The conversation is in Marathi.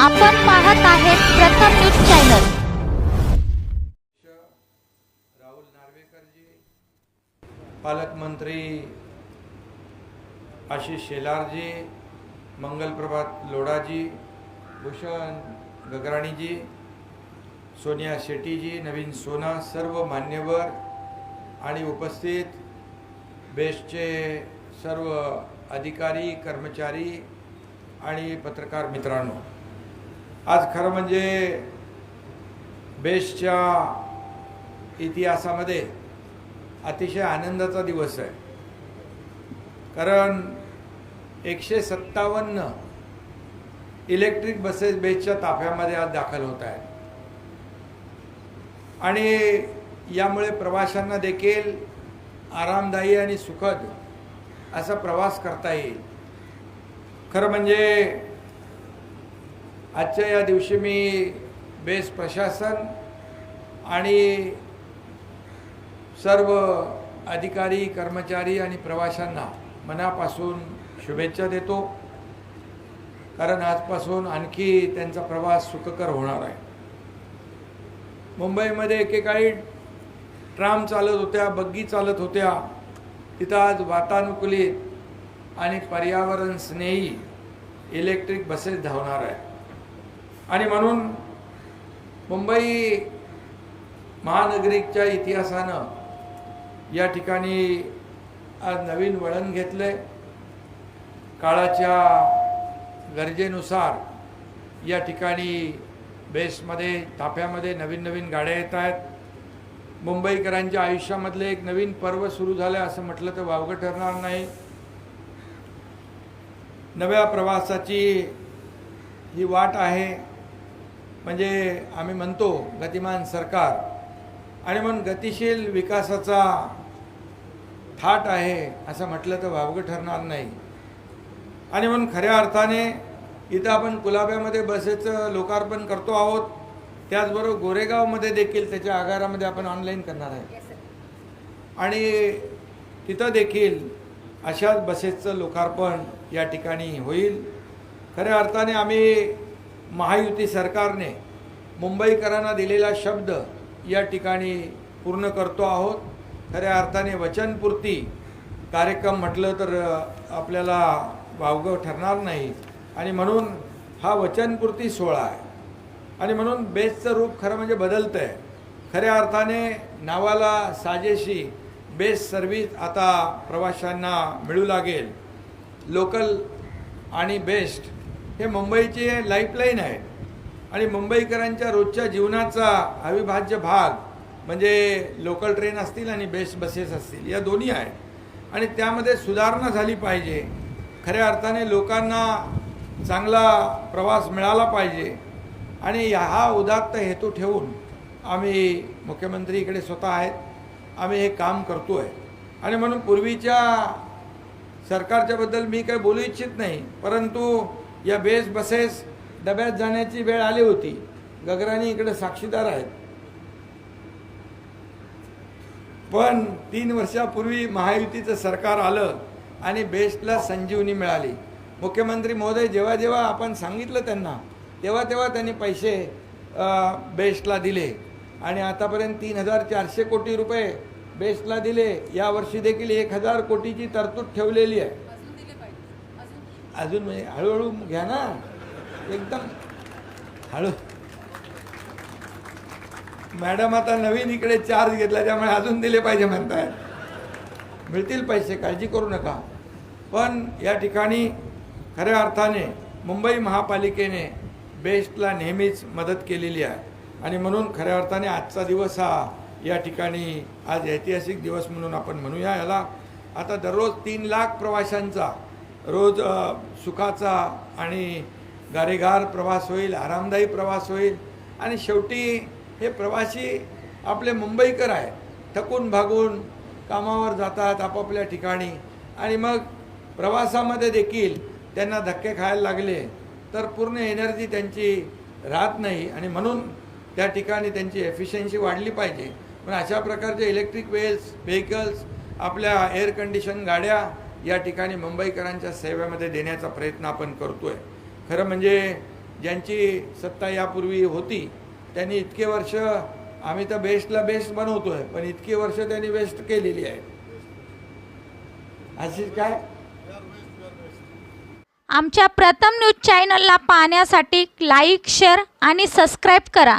आपण पाहत आहेत प्रथम न्यूज चॅनल। राहुल नार्वेकरजी, पालकमंत्री आशीष शेलारजी, मंगलप्रभात लोढाजी, भूषण गगराणीजी, सोनिया शेट्टीजी, नवीन सोना, सर्व मान्यवर आणि उपस्थित बेस्टचे सर्व अधिकारी, कर्मचारी आणि पत्रकार मित्रांनो, आज खरं म्हणजे बेस्टच्या इतिहासामध्ये अतिशय आनंदाचा दिवस आहे। कारण 157 इलेक्ट्रिक बसेस बेस्टच्या ताफ्यामध्ये आज दाखल होत आहेत आणि यामुळे प्रवाशांना देखील आरामदायी आणि सुखद असा प्रवास करता येईल। खरं म्हणजे आजच्या या दिवशी मी बेस्ट प्रशासन आणि सर्व अधिकारी, कर्मचारी आणि प्रवाशांना मनापासून शुभेच्छा देतो। कारण आजपासून आणखी त्यांचा प्रवास सुखकर होणार आहे। मुंबईमध्ये एकेकाळी ट्राम चालत होत्या, बग्गी चालत होत्या, तिथं आज वातानुकूलित आणि पर्यावरण स्नेही इलेक्ट्रिक बसेस धावणार आहेत। आणि म्हणून मुंबई महानगरीच्या इतिहासानं या ठिकाणी आज नवीन वळण घेतले। काळाच्या गरजेनुसार या ठिकाणी बेस्टमध्ये ताफ्यामध्ये नवीन नवीन गाड्या येत आहेत। मुंबईकरांच्या आयुष्यामधले एक नवीन पर्व सुरू झालं असं म्हटलं तर वावगं ठरणार नाही। नव्या प्रवासाची ही वाट आहे। म्हणजे आम्ही म्हणतो गतिमान सरकार, आणि म्हणून गतिशील विकासाचा थाट आहे असं म्हटलं तर वावगं ठरणार नाही। आणि म्हणून खऱ्या अर्थाने इथं आपण कुलाब्यामध्ये बसेचं लोकार्पण करतो आहोत, त्याचबरोबर गोरेगावमध्ये देखील त्याच्या आगारामध्ये आपण ऑनलाईन करणार आहे आणि तिथं देखील अशाच बसेसचं लोकार्पण या ठिकाणी होईल। खऱ्या अर्थाने आम्ही महायुती सरकारने मुंबईकरांना दिलेला शब्द या ठिकाणी पूर्ण करतो आहोत। खऱ्या अर्थाने वचनपूर्ती कार्यक्रम म्हटलं तर आपल्याला वावगं ठरणार नाही आणि म्हणून हा वचनपूर्ती सोहळा आहे। आणि म्हणून बेस्टचं रूप खरं म्हणजे बदलतं आहे। खऱ्या अर्थाने नावाला साजेशी बेस्ट सर्व्हिस आता प्रवाशांना मिळू लागेल। लोकल आणि बेस्ट हे मुंबईचे लाईफलाईन आहे आणि मुंबईकरांच्या रोजच्या जीवनाचा अविभाज्य भाग म्हणजे लोकल ट्रेन असतील आणि बेस्ट बसेस असतील, या दोन्ही आहेत आणि त्यामध्ये सुधारणा झाली पाहिजे। खऱ्या अर्थाने लोकांना चांगला प्रवास मिळाला पाहिजे आणि हा उदात्त हेतू ठेवून आम्ही मुख्यमंत्री इकडे स्वतः आहेत, आम्ही हे काम करतो आहे। आणि म्हणून पूर्वीच्या सरकारच्याबद्दल मी काही बोलू इच्छित नाही, परंतु या बेस्ट बसेस डब्यात जाण्याची वेळ आली होती। गगराणी इकडे साक्षीदार आहेत, पण 3 वर्षापूर्वी महायुतीचं सरकार आलं आणि बेस्टला संजीवनी मिळाली। मुख्यमंत्री महोदय जेव्हा जेव्हा आपण सांगितलं त्यांना तेव्हा तेव्हा त्यांनी पैसे बेस्टला दिले आणि आतापर्यंत 3400 कोटी रुपये बेस्टला दिले। यावर्षी देखील 1000 कोटीची तरतूद ठेवलेली आहे। अजून म्हणजे हळूहळू घ्या ना, एकदम हळू। मॅडम आता नवीन इकडे चार्ज घेतला त्यामुळे अजून दिले पाहिजे म्हणतायत, मिळतील पैसे, काळजी करू नका। पण या ठिकाणी खऱ्या अर्थाने मुंबई महापालिकेने बेस्टला नेहमीच मदत केलेली आहे आणि म्हणून खऱ्या अर्थाने आजचा दिवस हा या ठिकाणी आज ऐतिहासिक दिवस म्हणून आपण म्हणूया याला। आता दररोज 3 लाख प्रवाशांचा रोज सुखाचा आणि गारेगार प्रवास होईल, आरामदायी प्रवास होईल आणि शेवटी हे प्रवासी आपले मुंबईकर आहेत, थकून भागून कामावर जातात आपापल्या ठिकाणी आणि मग प्रवासामध्ये देखील त्यांना धक्के खायला लागले तर पूर्ण एनर्जी त्यांची राहत नाही आणि म्हणून त्या ठिकाणी त्यांची एफिशियन्सी वाढली पाहिजे। पण अशा प्रकारचे इलेक्ट्रिक व्हेकल्स, आपल्या एअर कंडिशन गाड्या या ठिकाणी मुंबईकरांच्या सेवेमध्ये देण्याचा प्रयत्न आपण करतोय। खरं म्हणजे ज्यांची सत्ता यापूर्वी होती त्यांनी इतके वर्ष, आम्ही तर बेस्टला बेस्ट बनवतो आहे, पण इतकी वर्ष त्यांनी वेस्ट केलेली आहेत. अशीच काय आमच्या प्रथम न्यूज चॅनलला पाहण्यासाठी लाईक, शेअर आणि सबस्क्राईब करा.